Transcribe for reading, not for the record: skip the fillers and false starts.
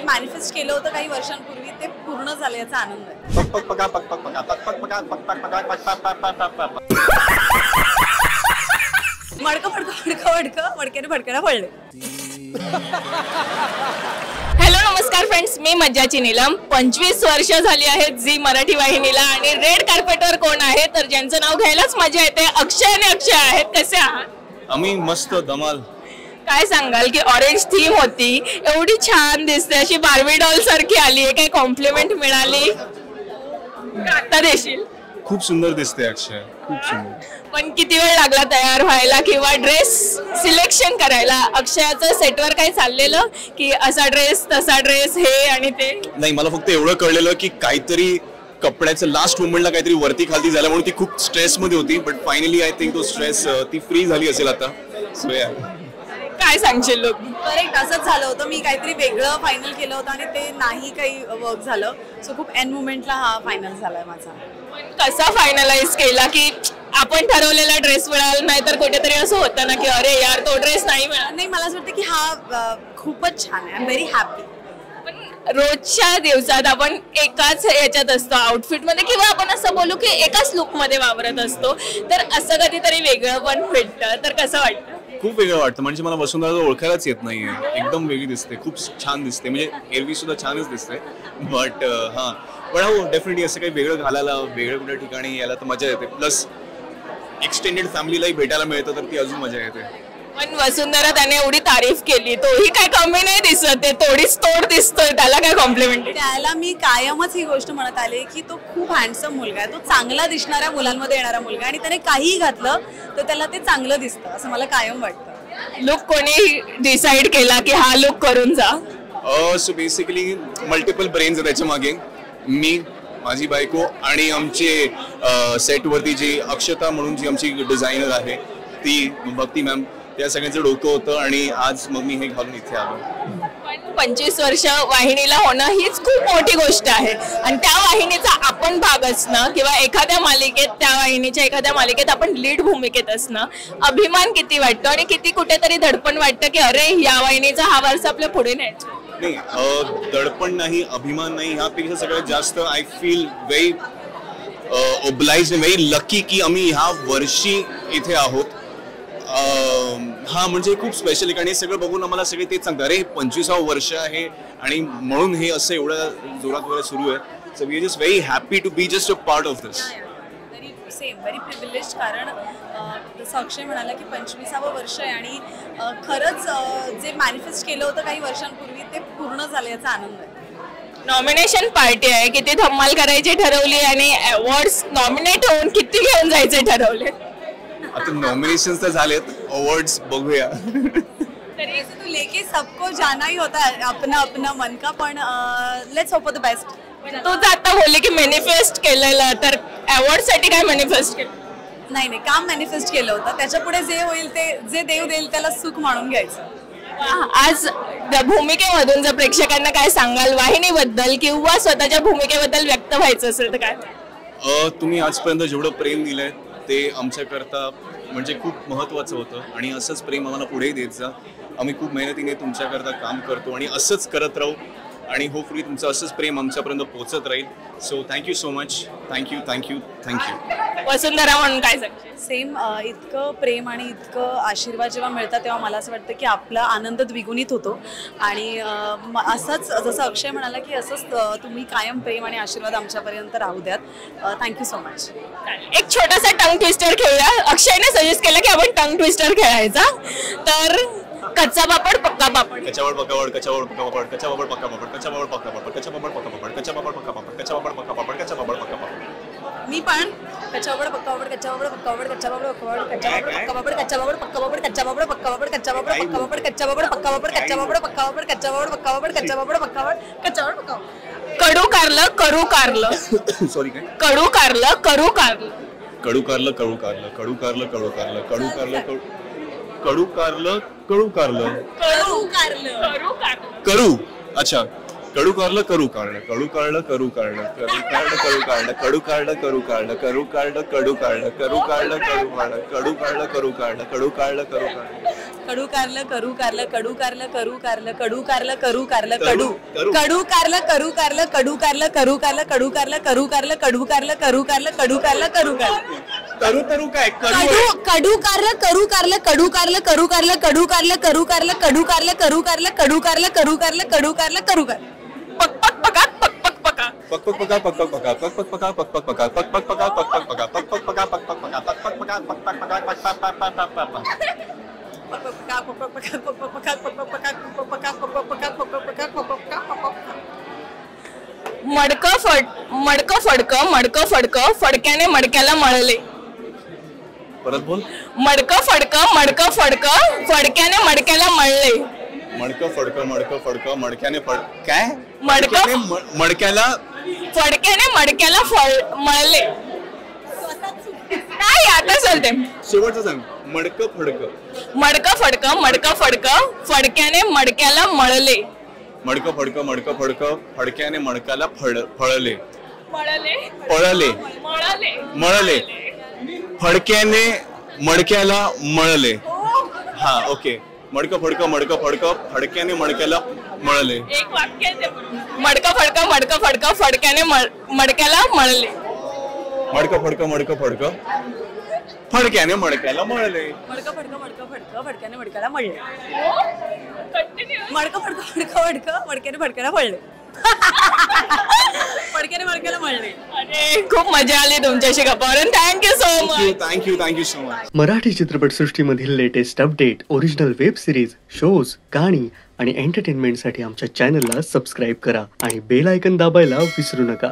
Manifest केलं होतं काही वर्षांपूर्वी ते पूर्ण झालं याचा आनंद आहे. मडकं फडकं फडकं फडकं मडक्याने फडक्याला पडले. हॅलो नमस्कार फ्रेंड्स, मी मज्जाची नीलम. 25 वर्ष झाली आहेत झी मराठी वाहिनीला आणि रेड कार्पेटवर कोण आहे तर ज्यांचं नाव घ्यायलाच मजा येते, अक्षय आणि अक्षय आहेत. कसे आहात? आम्ही मस्त धमाल. काय सांगाल की ऑरेंज थीम होती, एवढी छान दिसते, अशी बार्बी डॉल सारखी आली आहे, काही कॉम्प्लिमेंट मिळाली? आता देशील? खूप सुंदर दिसते अक्षय, खूप सुंदर. पण किती वेळ लागला तयार व्हायला किंवा ड्रेस सिलेक्शन करायला? अक्षयाचं सेटवर काय चाललेलं की असा ड्रेस तसा ड्रेस हे आणि ते? नाही, मला फक्त एवढं कळलेलं की काहीतरी कपड्याचं लास्ट मोमेंटला काहीतरी वरती खालती झालं म्हणून ती खूप स्ट्रेस मध्ये होती, बट फायनली आय थिंक तो स्ट्रेस ती फ्री झाली असेल आता. सो या. काय सांगशील लोक? करेक्ट, असंच झालं होतं. मी काहीतरी वेगळं फायनल केलं होतं आणि ते नाही काही वर्क झालं. सो खूप एंड मोमेंटला हा फायनल झालाय माझा. पण कसा फायनलाइज केला की आपण ठरवलेला ड्रेस मिळाला नाही तर कुठेतरी असं होतं ना की अरे यार तो ड्रेस नाही मिळाला? नाही, मला असं वाटतं की हा खूपच छान आहे. I am very happy. पण रोजच्या दिवसात आपण एकाच याच्यात असतो आउटफिटमध्ये, किंवा आपण असं बोलू की एकाच लुकमध्ये वावरत असतो, तर असं कधीतरी वेगळं पण भेटतं, तर कसं वाटतं? खूप वेगळं वाटतं. म्हणजे मला वसुंधरा ओळखायलाच येत नाहीये, एकदम वेगळी दिसते, खूप छान दिसते. म्हणजे एरवी सुद्धा छानच दिसते, बट हां, पण हो डेफिनेटली असं काही वेगळं घालायला, वेगळ्या कुठल्या ठिकाणी यायला तर मजा येते. प्लस एक्सटेंडेड फॅमिलीलाही भेटायला मिळतं तर ती अजून मजा येते. पण वसुंधरा त्याने एवढी तारीफ केली, तोही काय कमी नाही दिसत आहे, थोडीच तोड दिसतोय, त्याला काय कॉम्प्लिमेंट? त्याला मी कायमच ही गोष्ट म्हणत आले की तो खूप हँडसम मुलगा आहे, तो चांगला दिसणाऱ्या मुलांमध्ये येणारा मुलगा, आणि त्याने काहीही घातलं तर त्याला ते चांगलं दिसतं असं मला कायम वाटतं. लुक कोणी डिसाइड केला की हा लुक करून जा? सो बेसिकली मल्टिपल ब्रेन्स आहे त्याच्या मागे. मी, माझी बायको आणि आमचे सेटवरती जी अक्षता म्हणून जी आमची डिझायनर आहे ती भक्ती मॅम, या सगळ्यांचं डोकं होतं आणि आज मग मी हे घालून इथे आलो. पण 25 वर्ष वाहिनीला होणं हीच खूप मोठी गोष्ट आहे, आणि त्या वाहिनीचा आपण भाग असणं किंवा एखाद्या मालिकेत, त्या वाहिनीच्या एखाद्या मालिकेत आपण लीड भूमिकेत असणं, अभिमान किती वाटतो आणि किती कुठेतरी धडपण वाटतं की अरे या वाहिनीचा हा वारसा आपल्या पुढे न्यायचा. नाही, दडपण नाही, अभिमान नाही, ह्यापेक्षा सगळ्यात जास्त I feel very obliged, very lucky की आम्ही ह्या वर्षी इथे आहोत. हा म्हणजे खूप स्पेशल आहे, आणि हे सगळं बघून आम्हाला सगळे तेच सांगतात, अरे 25वं वर्ष आहे आणि म्हणून हे असं एवढं जोरात वगैरे सुरू आहे. So we are just very happy to be just a part of this. Very privilege, कारण जसं अक्षय म्हणाला की 25वं वर्ष आहे आणि खरंच जे मॅनिफेस्ट केलं होतं काही वर्षांपूर्वी ते पूर्ण झालं याचा आनंद आहे. नॉमिनेशन पार्टी आहे, किती धम्माल करायची ठरवली आणि अवॉर्ड्स नॉमिनेट होऊन किती घेऊन जायचे ठरवले? आता नॉमिनेशन तर झालेत, अवॉर्ड्स बघूया. तरी तू लेके सबको जाना ही होता अपना अपना मन का, पण let's hope for the best. तू आता बोलली की मॅनिफेस्ट केलेलं, तर अवॉर्ड साठी काय मॅनिफेस्ट केलं? नाही, काम मॅनिफेस्ट केलं होतं, त्याच्या पुढे जे होईल ते, जे देव देईल त्याला सुख मानून घ्यायचं. आज भूमिकेमधून जर प्रेक्षकांना काय सांगाल वाहिनीबद्दल किंवा स्वतःच्या भूमिकेबद्दल व्यक्त व्हायचं असेल तर काय? तुम्ही आजपर्यंत जेवढं प्रेम दिलंय ते आमच्याकरता म्हणजे खूप महत्त्वाचं होतं, आणि असंच प्रेम आम्हाला पुढेही देत जा. आम्ही खूप मेहनतीने तुमच्याकरता काम करतो आणि असंच करत राहू, आणि होपफुली तुमचं असंच प्रेम आमच्यापर्यंत पोहोचत राहील. So thank you so much. Thank you thank you thank you. Vasundhara म्हणून काय सांगशील? सेम, इतकं प्रेम आणि इतकं आशीर्वाद जेव्हा मिळतात तेव्हा मला असं वाटतं की आपला आनंद द्विगुणित होतो, आणि असंच जसं अक्षय म्हणाला की असंच तुम्ही कायम प्रेम आणि आशीर्वाद आमच्यापर्यंत राहू द्यात. Thank you so much. एक छोटासा टंग ट्विस्टर खेळूया. अक्षयने सजेस्ट केलं की आपण टंग ट्विस्टर खेळायचा, तर कच्चा पापड पक्का पापड. कच्चा पापड पक्का पापड, कच्चा पापड पक्का पापड, कच्चा पापड पक्का पापड, कच्चा पापड पक्का पापड, कच्चा पापड पक्का पापड, कच्चा पापड पक्का पापड, कच्चा पापड पक्का पापड, कच्चा पापड पक्का पापड. मी पण कच्चा पापड पक्का पापड, कच्चा पापड पक्का पापड, कच्चा पापड पक्का पापड, कच्चा पापड पक्का पापड, कच्चा पापड पक्का पापड, कच्चा पापड पक्का पापड, कच्चा पापड पक्का पापड, कच्चा पापड पक्का पापड, कच्चा पापड पक्का पापड, कच्चा पापड पक्का पापड, कच्चा पापड पक्का पापड, कच्चा पापड पक्का पापड. कडू कारलं करू कारलं. सॉरी काय? कडू कारलं करू कारलं. कडू कारलं कडू कारलं, कडू कारलं कडू कारलं, कडू कारलं कडू कारलं कडू कारलं करू कारलं करू. अच्छा, कडू कारलं करू काढलं, कडू काढलं करू काढलं, करू काढलं करू काढलं, कडू काढलं करू काढलं, करू काढलं कडू काढलं, करू काढलं कडू काढलं, कडू काढलं करू काढलं, कडू काढलं करू काढलं. कडू कारलं करू कारलं कडू कारलं करू कारलं कडू कारलं करू कारलं कडू करू. कडू कारलं करू कारलं कडू कारलं करू कारलं कडू कारलं करू कारलं कडू कारलं करू कारलं कडू कारलं करू कारलं तरू तरू काय करू कडू आहे. कडू कारलं करू कारलं कडू कारलं करू कारलं कडू कारलं करू कारलं कडू कारलं करू कारलं कडू कारलं करू कारलं कडू कारलं करू कारलं पक पक पका पक पक पका पक पक पका पक पक पका पक पक पका पक पक पका पक पक पका पक पक पका पक पक पका पक पक पका पक पक पका पक पक पका पक पक पक पक मडकं फडकं फडक्याने मडक्याला मळले. परत बोल. मडकं फडकं फडक्याने मडक्याला मळले. मडकं फडकं मडक्याने फड काय मडकं मडक्याला फडक्याने मडक्याला मळले. नाही आता चालते. शेवटचं सांग. मडकं फडकं फडक्याने मडक्याला मळले. मडकं फडकं फडक्याने मडक्याला फळले मळले मळले फडक्याने मडक्याला मळले. हा ओके. मडकं फडकं फडक्याने मडक्याला मळले. एक वाक्य आहे ते. मडकं फडकं फडक्याने मडक्याला मळले. मडकं फडकं फडक्याने मडक्याला मळले. मडकं फडकं फडक्याने मडक्याला मळले. मडकं फडकं मडक्याने फडक्याला मळले. फडक्याने मडक्याला मळले. अरे खूप मजा आली तुमच्याशी गप्पा मारून. Thank you so much. Thank you so much. Marathi चित्रपटसृष्टीमधील latest update, original web series, shows, गाणी आणि एंटरटेनमेंटसाठी आमच्या चॅनलला सबस्क्राईब करा आणि बेल आयकॉन दाबायला विसरू नका.